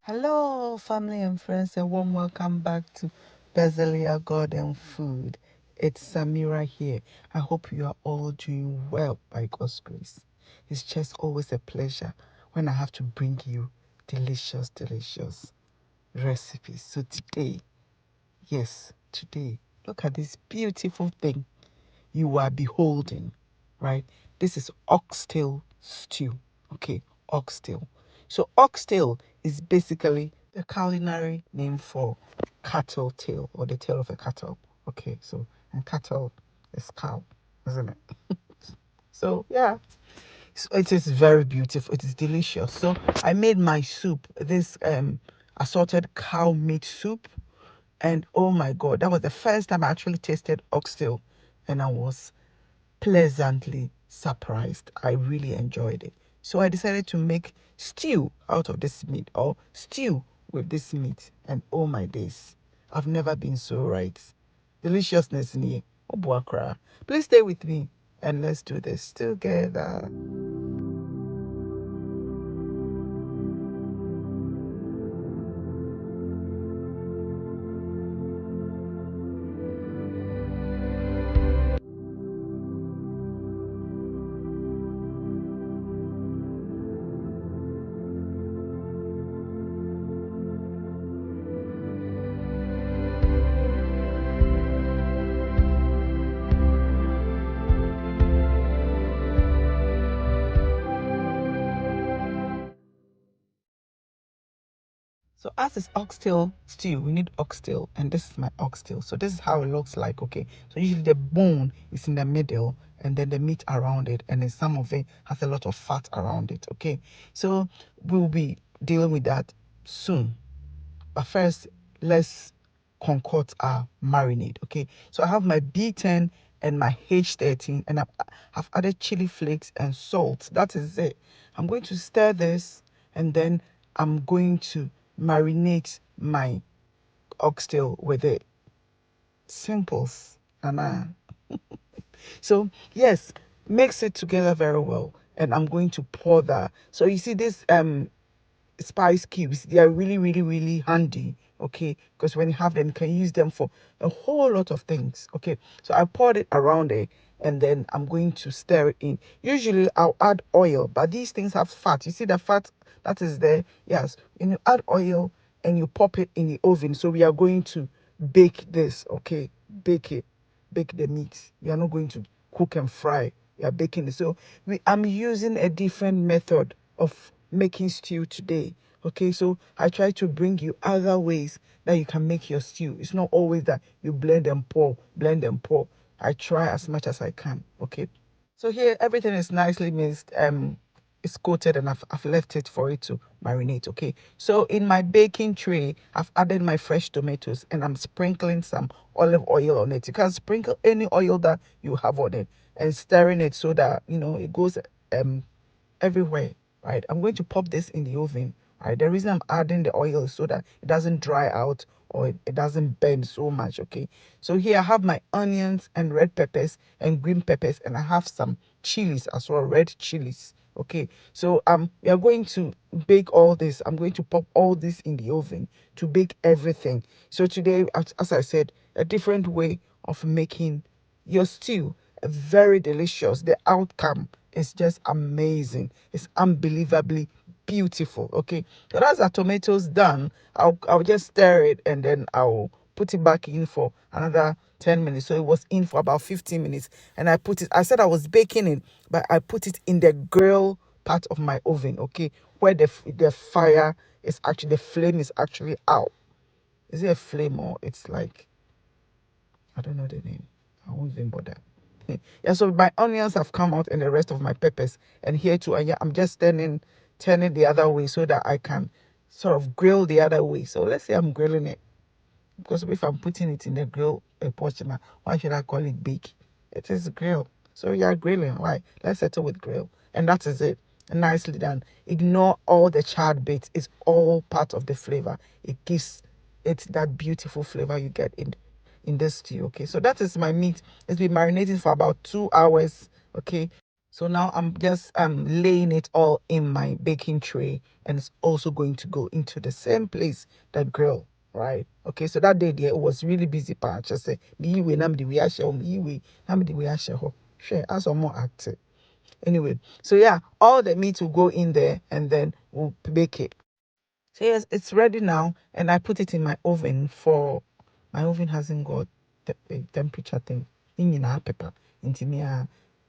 Hello, family and friends, and warm welcome back to Bezelia God&Food. It's Samira here. I hope you are all doing well by God's grace. It's just always a pleasure when I have to bring you delicious recipes. So today, look at this beautiful thing you are beholding, right? This is oxtail stew. Okay, oxtail. So oxtail is basically the culinary name for cattle tail or the tail of a cattle. Okay, so and cattle is cow, isn't it? So yeah, so it is very beautiful. It is delicious. So I made my soup, this assorted cow meat soup, and oh my god, that was the first time I actually tasted oxtail, and I was pleasantly surprised. I really enjoyed it. So I decided to make stew out of this meat or stew with this meat. And oh my days, I've never been so right. Deliciousness in Obuakra. Please stay with me and let's do this together. So as is oxtail stew, we need oxtail, and this is my oxtail. So this is how it looks like. Okay, so usually the bone is in the middle, and then the meat around it, and then some of it has a lot of fat around it. Okay, so we'll be dealing with that soon. But first, let's concoct our marinade. Okay, so I have my B10 and my H13, and I've added chili flakes and salt. That is it. I'm going to stir this, and then I'm going to marinate my oxtail with it. Simples. And so yes, mix it together very well. And I'm going to pour that. So you see this spice cubes, they are really handy, okay, because when you have them you can use them for a whole lot of things. Okay, so I poured it around it, and then I'm going to stir it in. Usually I'll add oil, but these things have fat. You see the fat that is there? Yes, when you add oil and you pop it in the oven. So we are going to bake this. Okay, bake it, bake the meat. We are not going to cook and fry. We are baking it. So I'm using a different method of making stew today. Okay, so I try to bring you other ways that you can make your stew. It's not always that you blend and pour, blend and pour. I try as much as I can. Okay, so here everything is nicely mixed. It's coated, and I've left it for it to marinate. Okay, so in my baking tray I've added my fresh tomatoes, and I'm sprinkling some olive oil on it. You can sprinkle any oil that you have on it, and stirring it so that it goes everywhere, right? I'm going to pop this in the oven, right? The reason I'm adding the oil is so that it doesn't dry out, or it doesn't burn so much. Okay, so here I have my onions and red peppers and green peppers, and I have some chilies as well, red chilies. Okay, so we are going to bake all this. I'm going to pop all this in the oven to bake everything. So today, as I said, a different way of making your stew, very delicious. The outcome is just amazing. It's unbelievably beautiful. Okay, so that's our tomatoes done. I'll just stir it, and then I'll put it back in for another 10 minutes. So it was in for about 15 minutes, and I said I was baking it, but I put it in the grill part of my oven. Okay, where the fire is actually, the flame is actually out. Is it a flame, or it's like, I don't know the name. I won't even bother. Yeah, so my onions have come out, and the rest of my peppers. And here too, and yeah, I'm just turning the other way so that I can sort of grill the other way. So let's say I'm grilling it, because if I'm putting it in the grill portion, why should I call it bake? It is grill. So yeah, grilling. Why? Let's settle with grill. And that is it. Nicely done. Ignore all the charred bits. It's all part of the flavor. It gives it that beautiful flavor you get in this stew. Okay, so that is my meat. It's been marinating for about 2 hours. Okay, So now I'm just laying it all in my baking tray, and it's also going to go into the same place that grill, right? Okay, so that day there it was really busy part. Just say me we nam the we share me we nam the we share ho. Share as more active. Anyway, so yeah, all the meat will go in there and then we'll bake it. So yes, it's ready now, and I put it in my oven for. My oven hasn't got the temperature thing. In pepper. Into me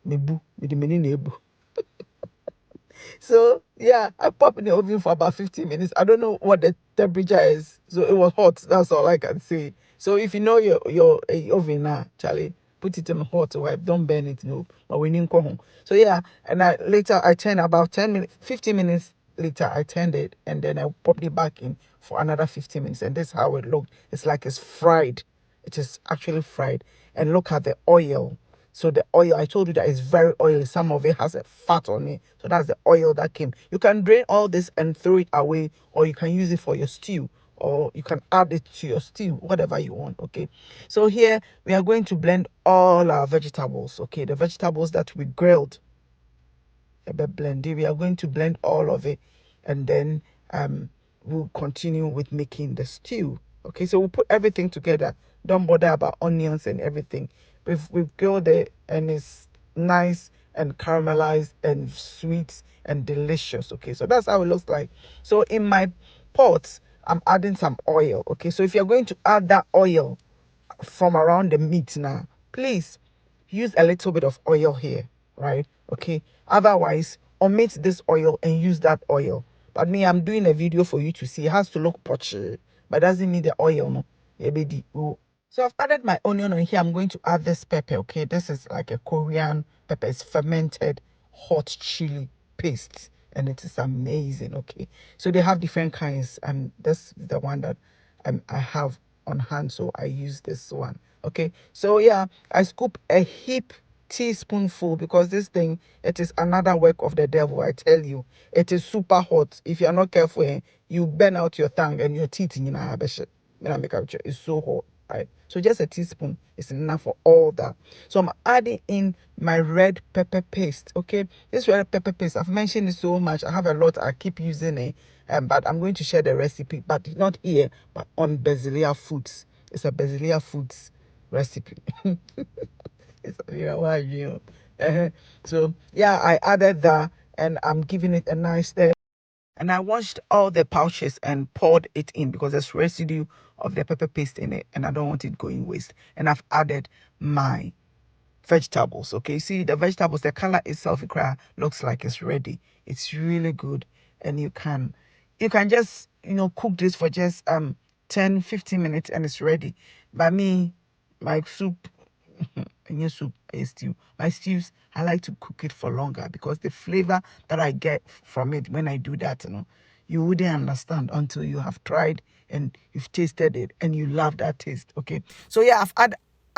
mebu with the menu. So yeah, I pop in the oven for about 15 minutes. I don't know what the temperature is. So it was hot. That's all I can say. So if you know your oven now, Charlie, put it in hot so don't burn it, no. But we need to go home. So yeah, and I turned about 10 minutes, 15 minutes later, I turned it and then I popped it back in for another 15 minutes. And this is how it looked. It's like it's fried. It is actually fried. And look at the oil. So the oil, I told you that it's very oily. Some of it has a fat on it. So that's the oil that came. You can drain all this and throw it away, or you can use it for your stew, or you can add it to your stew, whatever you want. Okay. So here we are going to blend all our vegetables. Okay. The vegetables that we grilled, we are going to blend all of it, and then we'll continue with making the stew. Okay, so we'll put everything together. Don't bother about onions and everything. We've grilled it, and it's nice and caramelized and sweet and delicious. Okay, so that's how it looks like. So in my pot, I'm adding some oil. Okay, so if you're going to add that oil from around the meat now, please use a little bit of oil here, right? Okay, otherwise omit this oil and use that oil. But me, I'm doing a video for you to see. It has to look potchy, but doesn't need the oil, no. So I've added my onion on here. I'm going to add this pepper. Okay, this is like a Korean pepper. It's fermented hot chili paste, and it is amazing. Okay, so they have different kinds, and this is the one that I have on hand, so I use this one. Okay, so yeah, I scoop a heap teaspoonful, because this thing, it is another work of the devil. I tell you, it is super hot. If you're not careful, you burn out your tongue and your teeth in your make up. It's so hot, right? So just a teaspoon is enough for all that. So I'm adding in my red pepper paste. Okay, this red pepper paste, I've mentioned it so much. I have a lot. I keep using it, but I'm going to share the recipe, but not here, but on Basilia Foods. It's a Basilia Foods recipe. It's, why so yeah, I added that, and I'm giving it a nice stir. And I washed all the pouches and poured it in, because there's residue of the pepper paste in it, and I don't want it going waste. And I've added my vegetables. Okay, see the vegetables, the color itself looks like it's ready. It's really good, and you can just cook this for just 10-15 minutes, and it's ready. By me, my soup and your soup is stew. My stews, I like to cook it for longer, because the flavor that I get from it when I do that, you wouldn't understand until you have tried and you've tasted it and you love that taste. Okay, so yeah, I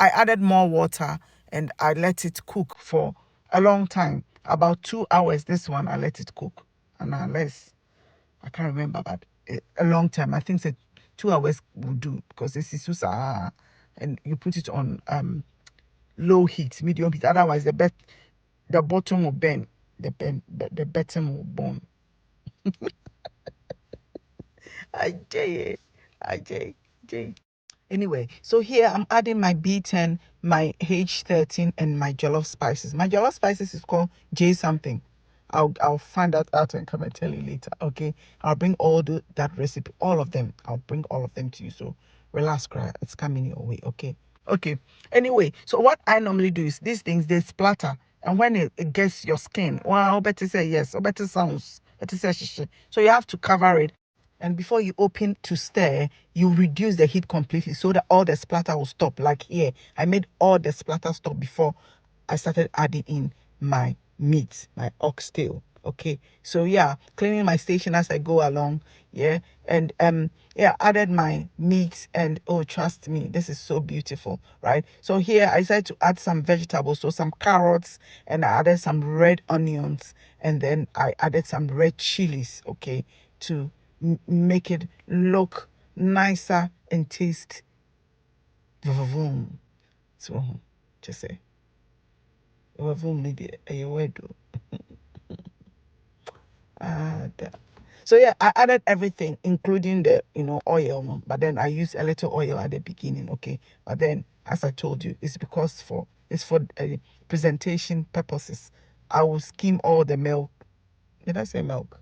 added more water, and I let it cook for a long time, about 2 hours. This one I let it cook, and unless I can't remember, but a long time. I think that 2 hours will do, because this is susa, and you put it on low heat, medium heat. Otherwise, the bottom will burn. The bottom will burn. I Anyway, so here I'm adding my B10, my H13, and my jollof spices. My jollof spices is called J something. I'll find that out and come and tell you later. Okay, I'll bring that recipe, all of them. I'll bring all of them to you. So relax, cry. It's coming your way. Okay. Okay. Anyway, so what I normally do is these things they splatter, and when it gets your skin, well, better say yes, or better sounds, better say shishi. So you have to cover it, and before you open to stir, you reduce the heat completely, so that all the splatter will stop. Like here, I made all the splatter stop before I started adding in my meat, my oxtail. Okay, so yeah, cleaning my station as I go along. Yeah, and yeah, added my meat, and oh, trust me, this is so beautiful, right? So here I decided to add some vegetables, so some carrots, and I added some red onions, and then I added some red chilies. Okay, to make it look nicer and taste vroom. So just say vroom, maybe a word. So yeah, I added everything, including the oil, no? But then I used a little oil at the beginning, okay. But then, as I told you, it's for presentation purposes. I will skim all the milk. Did I say milk?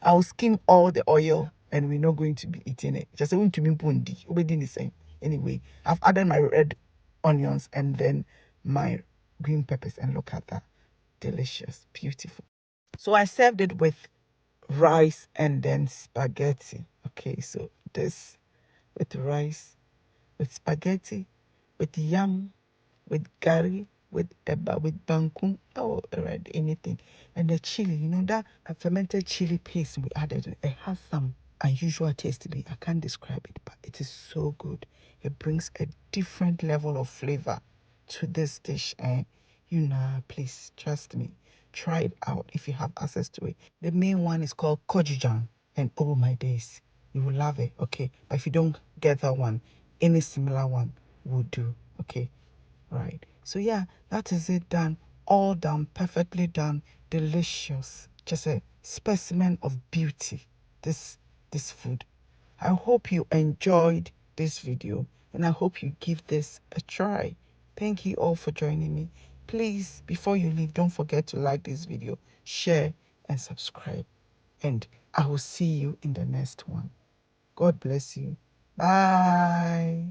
I will skim all the oil, and we're not going to be eating it. Just going to be bundi. Obedi the same. Anyway, I've added my red onions and then my green peppers, and look at that, delicious, beautiful. So I served it with rice and then spaghetti. Okay, so this with rice, with spaghetti, with yam, with curry, with eba, with bankum, oh, right, anything. And the chili, that a fermented chili paste we added, it has some unusual taste to me. I can't describe it, but it is so good. It brings a different level of flavor to this dish. And please trust me. Try it out if you have access to it. The main one is called kojijan, and oh my days, you will love it. Okay, but if you don't get that one, any similar one will do. Okay, right. So yeah, that is it, done. All done, perfectly done, delicious. Just a specimen of beauty. This food. I hope you enjoyed this video, and I hope you give this a try. Thank you all for joining me. Please, before you leave, don't forget to like this video, share, and subscribe. And I will see you in the next one. God bless you. Bye.